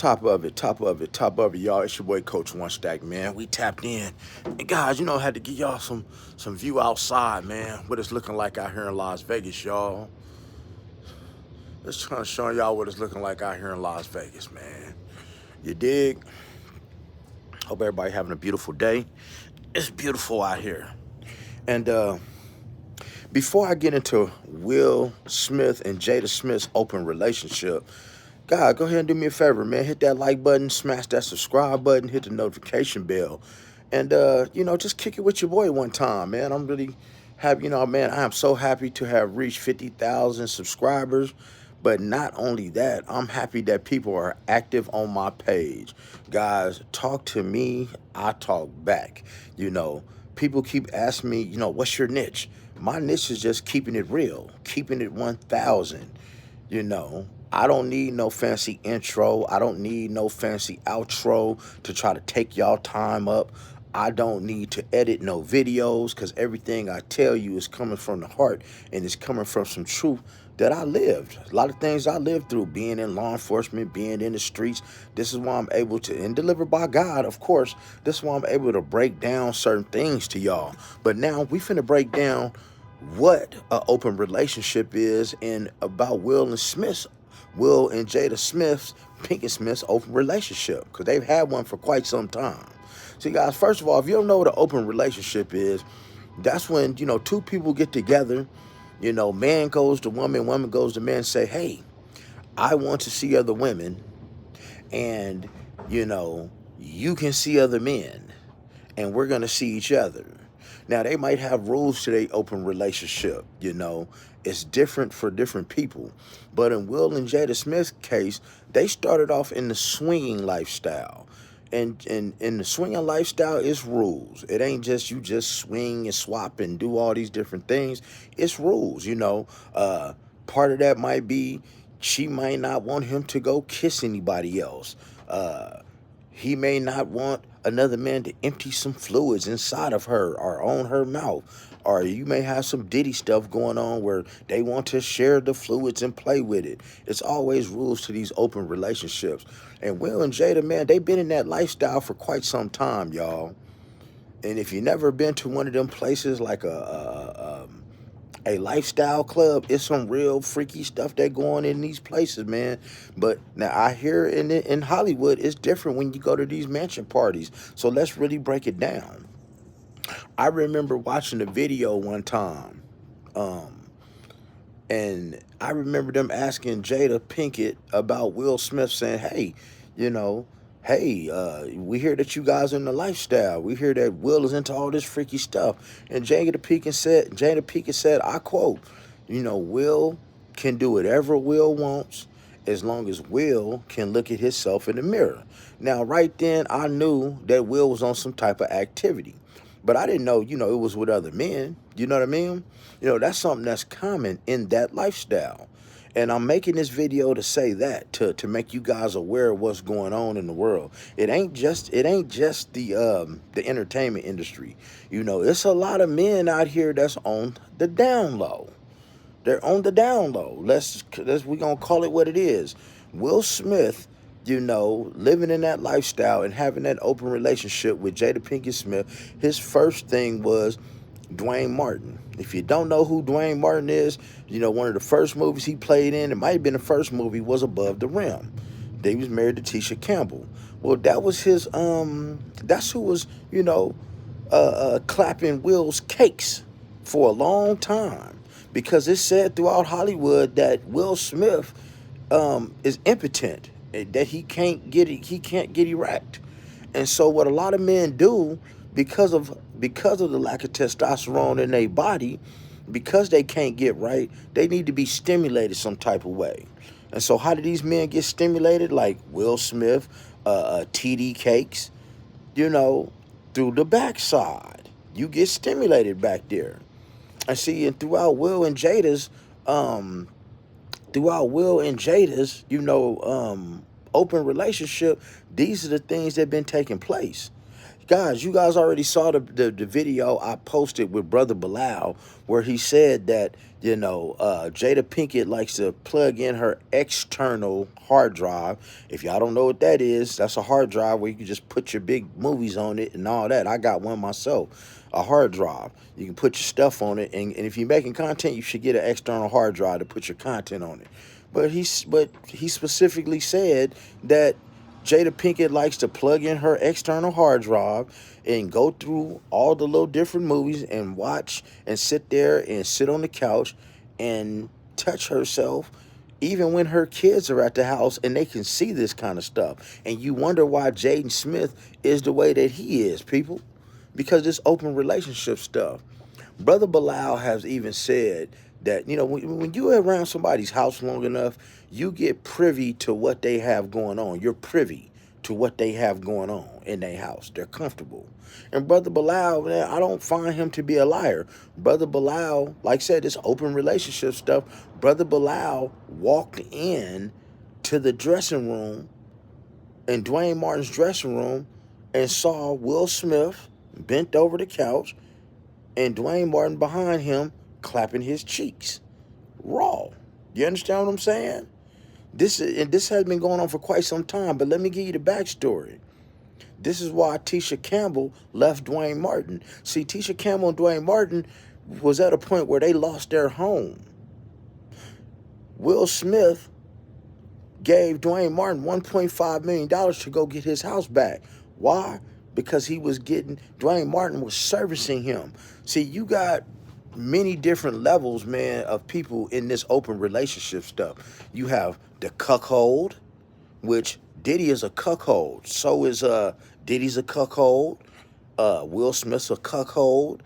Top of it, top of it, top of it, y'all. It's your boy Coach One Stack, man. We tapped in. And guys, I had to give y'all some view outside, man. What it's looking like out here in Las Vegas, y'all. Let's try to show y'all what it's looking like out here in Las Vegas, man. You dig? Hope everybody having a beautiful day. It's beautiful out here. And before I get into Will Smith and Jada Smith's open relationship, God, go ahead and do me a favor, man. Hit that like button, smash that subscribe button, hit the notification bell. And, just kick it with your boy one time, man. I'm really happy, man. I am so happy to have reached 50,000 subscribers. But not only that, I'm happy that people are active on my page. Guys, talk to me, I talk back. People keep asking me, what's your niche? My niche is just keeping it real, keeping it 1,000. I don't need no fancy intro. I don't need no fancy outro to try to take y'all time up. I don't need to edit no videos because everything I tell you is coming from the heart and it's coming from some truth that I lived. A lot of things I lived through, being in law enforcement, being in the streets. This is why I'm able to, and delivered by God, of course, this is why I'm able to break down certain things to y'all. But now we finna break down what an open relationship is and about Will and Jada Smith's, Pinkett Smith's open relationship, because they've had one for quite some time. See, guys, first of all, if you don't know what an open relationship is, that's when, two people get together, man goes to woman, woman goes to man, say, hey, I want to see other women, and, you can see other men, and we're going to see each other. Now, they might have rules to their open relationship, It's different for different people. But in Will and Jada Smith's case, they started off in the swinging lifestyle. And in the swinging lifestyle, it's rules. It ain't just you just swing and swap and do all these different things. It's rules, Part of that might be she might not want him to go kiss anybody else. He may not want another man to empty some fluids inside of her or on her mouth. Or you may have some Diddy stuff going on where they want to share the fluids and play with it. It's always rules to these open relationships. And Will and Jada, man, they've been in that lifestyle for quite some time, y'all. And if you never been to one of them places like a lifestyle club, it's some real freaky stuff that go on in these places, man. But now I hear in Hollywood, it's different when you go to these mansion parties. So let's really break it down. I remember watching a video one time, and I remember them asking Jada Pinkett about Will Smith, saying, hey, we hear that you guys are in the lifestyle. We hear that Will is into all this freaky stuff. And Jada Pinkett said, I quote, Will can do whatever Will wants as long as Will can look at himself in the mirror. Now, right then, I knew that Will was on some type of activity. But I didn't know, it was with other men. You know what I mean? That's something that's common in that lifestyle. And I'm making this video to say that, to make you guys aware of what's going on in the world. It ain't just the entertainment industry. It's a lot of men out here that's on the down low. They're on the down low. We gonna call it what it is. Will Smith, living in that lifestyle and having that open relationship with Jada Pinkett Smith, his first thing was Duane Martin. If you don't know who Duane Martin is, one of the first movies he played in, it might have been the first movie, was Above the Rim. He was married to Tisha Campbell. Well, that was his, that's who was, clapping Will's cakes for a long time. Because it's said throughout Hollywood that Will Smith is impotent, that he can't get erect. And so what a lot of men do, because of the lack of testosterone in their body, because they can't get right, they need to be stimulated some type of way. And so how do these men get stimulated? Like Will Smith, TD cakes, through the backside. You get stimulated back there. And see, and throughout Will and Jada's, open relationship, these are the things that have been taking place. Guys, you guys already saw the video I posted with Brother Bilal where he said that, Jada Pinkett likes to plug in her external hard drive. If y'all don't know what that is, that's a hard drive where you can just put your big movies on it and all that. I got one myself, a hard drive. You can put your stuff on it, and if you're making content, you should get an external hard drive to put your content on it. But he specifically said that Jada Pinkett likes to plug in her external hard drive and go through all the little different movies and watch and sit there and sit on the couch and touch herself even when her kids are at the house and they can see this kind of stuff. And you wonder why Jaden Smith is the way that he is, people. Because this open relationship stuff. Brother Bilal has even said that, when you're around somebody's house long enough, you get privy to what they have going on. You're privy to what they have going on in their house. They're comfortable. And Brother Bilal, man, I don't find him to be a liar. Brother Bilal, like I said, this open relationship stuff, Brother Bilal walked in to the dressing room, in Duane Martin's dressing room, and saw Will Smith bent over the couch and Duane Martin behind him clapping his cheeks. Raw. You understand what I'm saying? This has been going on for quite some time, but let me give you the backstory. This is why Tisha Campbell left Duane Martin. See, Tisha Campbell and Duane Martin was at a point where they lost their home. Will Smith gave Duane Martin $1.5 million to go get his house back. Why? Because Duane Martin was servicing him. See, you got many different levels, man, of people in this open relationship stuff. You have the cuckold, which Diddy is a cuckold. So is Diddy's a cuckold. Will Smith's a cuckold.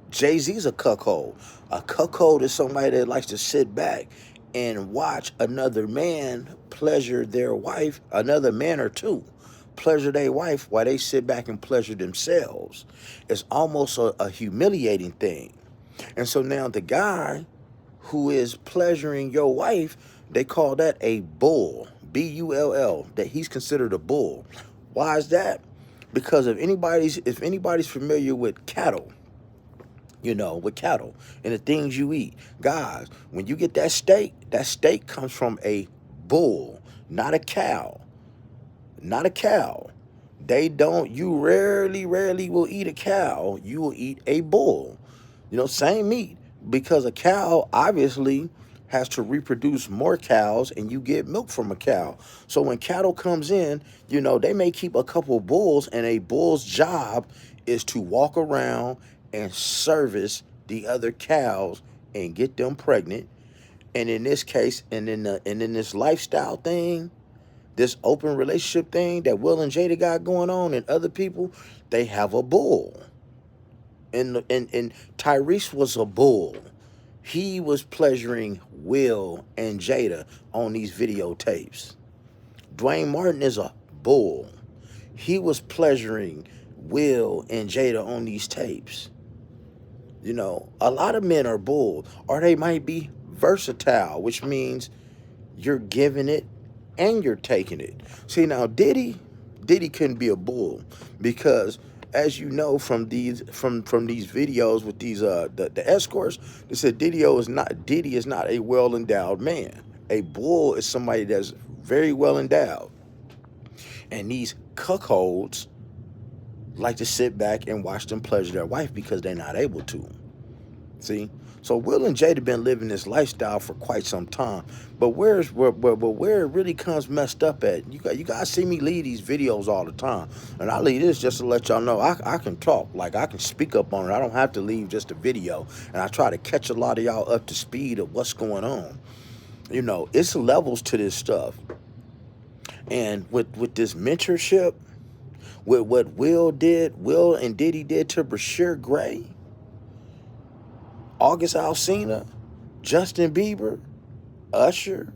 Jay-Z's a cuckold. A cuckold is somebody that likes to sit back and watch another man pleasure their wife, another man or two pleasure their wife while they sit back and pleasure themselves. It's almost a humiliating thing. And so now the guy who is pleasuring your wife, they call that a bull, B-U-L-L, that he's considered a bull. Why is that? Because if anybody's familiar with cattle, with cattle and the things you eat, guys, when you get that steak comes from a bull, not a cow. Not a cow. You rarely will eat a cow. You will eat a bull. Same meat. Because a cow obviously has to reproduce more cows and you get milk from a cow. So when cattle comes in, they may keep a couple bulls, and a bull's job is to walk around and service the other cows and get them pregnant. And in this case, and in this lifestyle thing, this open relationship thing that Will and Jada got going on, and other people, they have a bull. And Tyrese was a bull. He was pleasuring Will and Jada on these videotapes. Duane Martin is a bull. He was pleasuring Will and Jada on these tapes. A lot of men are bull, or they might be versatile, which means you're giving it and you're taking it. See, now Diddy couldn't be a bull because, as you know from these videos with these the escorts, they said Diddy is not a well endowed man. A bull is somebody that's very well endowed, and these cuckolds like to sit back and watch them pleasure their wife because they're not able to. See? So Will and Jada been living this lifestyle for quite some time. But where it really comes messed up at, you guys see me leave these videos all the time. And I leave this just to let y'all know I can talk. Like, I can speak up on it. I don't have to leave just a video. And I try to catch a lot of y'all up to speed of what's going on. It's levels to this stuff. And with this mentorship, with what Will and Diddy did to Brashear Gray, August Alsina, Justin Bieber, Usher,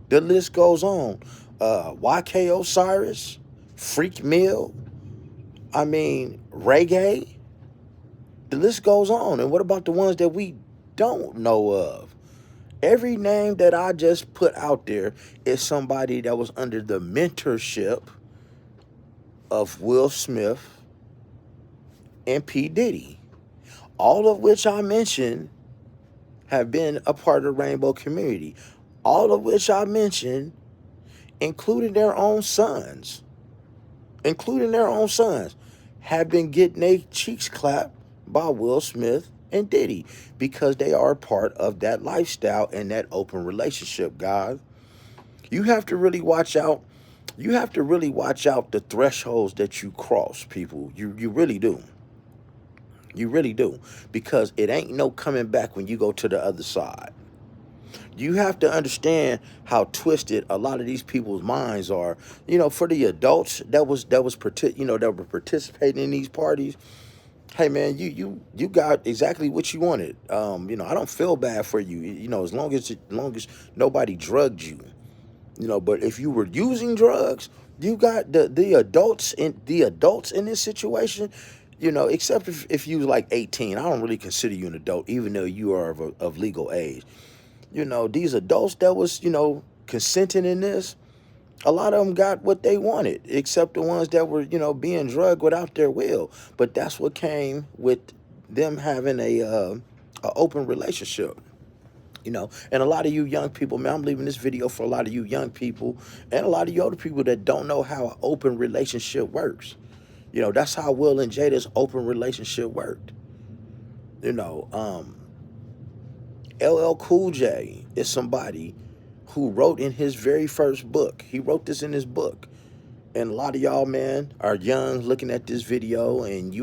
the list goes on. YK Osiris, Freak Mill, Reggae, the list goes on. And what about the ones that we don't know of? Every name that I just put out there is somebody that was under the mentorship of Will Smith and P. Diddy. All of which I mentioned have been a part of the rainbow community. All of which I mentioned, including their own sons, have been getting their cheeks clapped by Will Smith and Diddy because they are part of that lifestyle and that open relationship, guys. You have to really watch out. You have to really watch out the thresholds that you cross, people. You really do. You really do. Because it ain't no coming back when you go to the other side. You have to understand how twisted a lot of these people's minds are. For the adults that were participating in these parties. Hey man, you got exactly what you wanted. I don't feel bad for you. As long as nobody drugged you. But if you were using drugs, you got the adults in this situation. Except if you was like 18, I don't really consider you an adult, even though you are of legal age. These adults that was consenting in this, a lot of them got what they wanted, except the ones that were being drugged without their will. But that's what came with them having a open relationship. And a lot of you young people, man, I'm leaving this video for a lot of you young people and a lot of you older people that don't know how an open relationship works. That's how Will and Jada's open relationship worked. You know, um, LL Cool J is somebody who wrote in his very first book. He wrote this in his book. And a lot of y'all, man, are young looking at this video and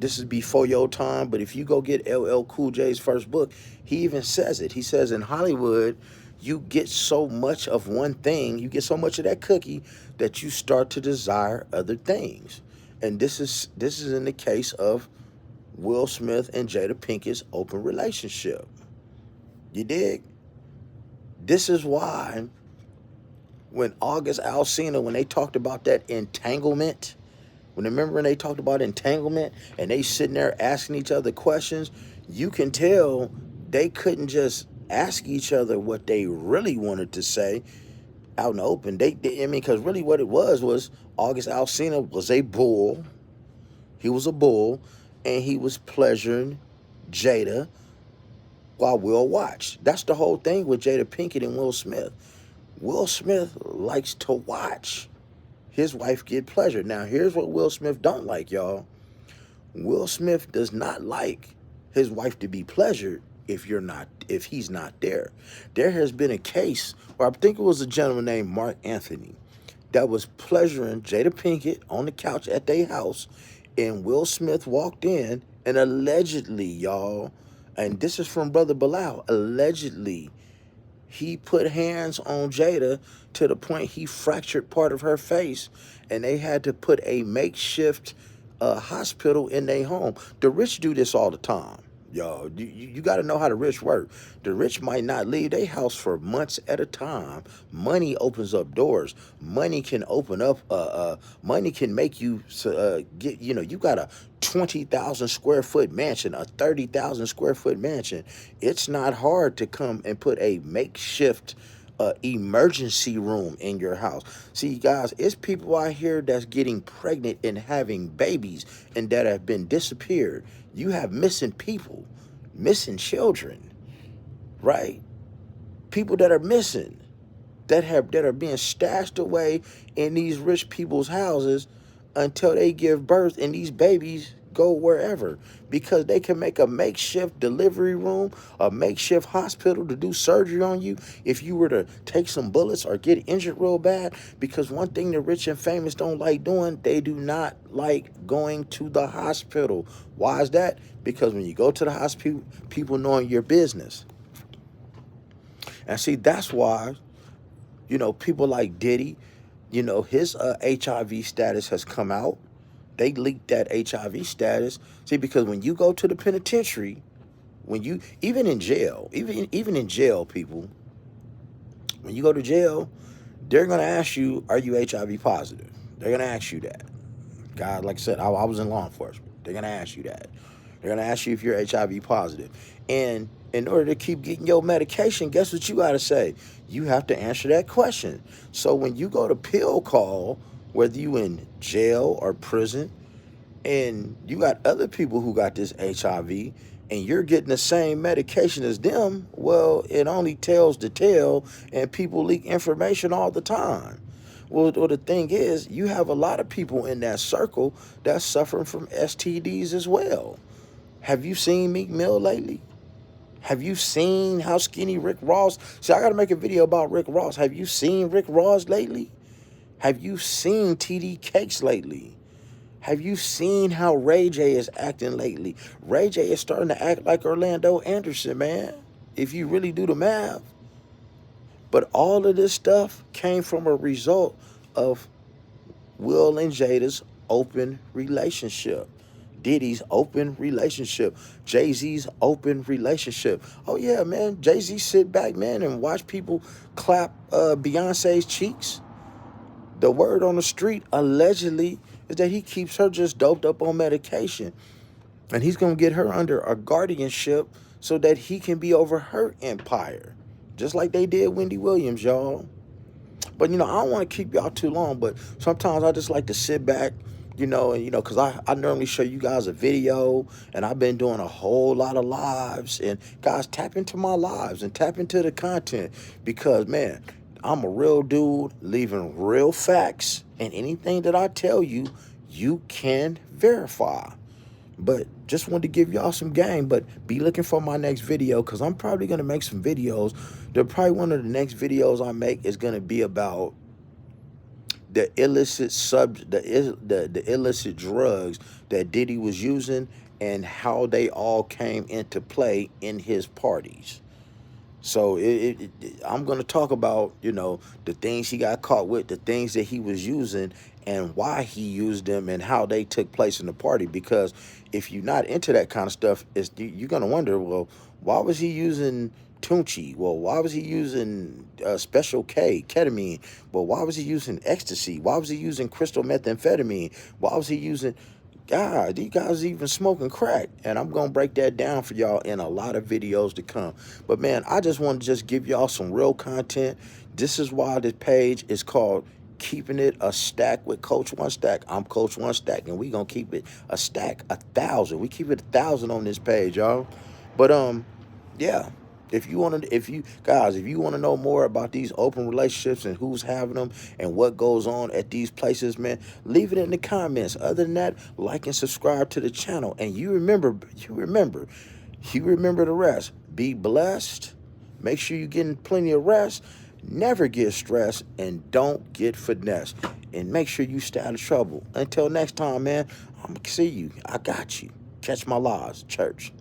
this is before your time, but if you go get LL Cool J's first book, he even says it. He says in Hollywood, you get so much of one thing, you get so much of that cookie that you start to desire other things. And this is in the case of Will Smith and Jada Pinkett's open relationship. You dig? This is why when August Alsina, when they talked about that entanglement, when they talked about entanglement and they sitting there asking each other questions, you can tell they couldn't just ask each other what they really wanted to say out in the open. Because really what it was August Alsina was a bull. He was a bull, and he was pleasuring Jada while Will watched. That's the whole thing with Jada Pinkett and Will Smith. Will Smith likes to watch his wife get pleasure. Now, here's what Will Smith don't like, y'all. Will Smith does not like his wife to be pleasured if he's not there. There has been a case where I think it was a gentleman named Mark Anthony that was pleasuring Jada Pinkett on the couch at their house, and Will Smith walked in and allegedly, y'all, and this is from Brother Bilal, allegedly he put hands on Jada to the point he fractured part of her face, and they had to put a makeshift hospital in their home. The rich do this all the time, y'all. You got to know how the rich work. The rich might not leave their house for months at a time. Money opens up doors. Money can open up. Money can make you get. You got a 20,000 square foot mansion, a 30,000 square foot mansion. It's not hard to come and put a makeshift emergency room in your house. See, guys, it's people out here that's getting pregnant and having babies and that have been disappeared. You have missing people, missing children, right? People that are missing, that are being stashed away in these rich people's houses until they give birth, and these babies go wherever because they can make a makeshift delivery room, a makeshift hospital to do surgery on you if you were to take some bullets or get injured real bad. Because one thing the rich and famous don't like doing, they do not like going to the hospital. Why is that? Because when you go to the hospital, people knowing your business. And see, that's why people like Diddy, his HIV status has come out. They leaked that HIV status. See, because when you go to the penitentiary, even in jail, people, when you go to jail, they're gonna ask you, are you HIV positive? They're gonna ask you that. God, like I said, I was in law enforcement. They're gonna ask you that. They're going to ask you if you're HIV positive. And in order to keep getting your medication, guess what you got to say? You have to answer that question. So when you go to pill call, whether you in jail or prison, and you got other people who got this HIV, and you're getting the same medication as them, well, it only tells the tale, and people leak information all the time. Well, the thing is, you have a lot of people in that circle that's suffering from STDs as well. Have you seen Meek Mill lately? Have you seen how skinny Rick Ross? See, I got to make a video about Rick Ross. Have you seen Rick Ross lately? Have you seen TD Cakes lately? Have you seen how Ray J is acting lately? Ray J is starting to act like Orlando Anderson, man, if you really do the math. But all of this stuff came from a result of Will and Jada's open relationship. Diddy's open relationship. Jay-Z's open relationship. Oh, yeah, man. Jay-Z sit back, man, and watch people clap Beyonce's cheeks. The word on the street, allegedly, is that he keeps her just doped up on medication. And he's going to get her under a guardianship so that he can be over her empire. Just like they did Wendy Williams, y'all. But, I don't want to keep y'all too long, but sometimes I just like to sit back, because I normally show you guys a video, and I've been doing a whole lot of lives. And guys, tap into my lives and tap into the content because, man, I'm a real dude leaving real facts, and anything that I tell you, you can verify. But just wanted to give y'all some game, but be looking for my next video because I'm probably going to make some videos. Probably one of the next videos I make is going to be about the illicit the illicit drugs that Diddy was using and how they all came into play in his parties. So I'm going to talk about, the things he got caught with, the things that he was using and why he used them and how they took place in the party. Because if you're not into that kind of stuff, you're going to wonder, well, why was he using Tunchi? Well, why was he using Special K, ketamine? Well, why was he using ecstasy? Why was he using crystal methamphetamine? Why was he using... God, these guys even smoking crack. And I'm going to break that down for y'all in a lot of videos to come. But, man, I just want to just give y'all some real content. This is why this page is called Keeping It a Stack with Coach One Stack. I'm Coach One Stack, and we going to keep it a stack, 1,000. We keep it 1,000 on this page, y'all. But, yeah. If you want to know more about these open relationships and who's having them and what goes on at these places, man, leave it in the comments. Other than that, like and subscribe to the channel. And you remember the rest. Be blessed. Make sure you're getting plenty of rest. Never get stressed and don't get finessed. And make sure you stay out of trouble. Until next time, man, I'm going to see you. I got you. Catch my lives, church.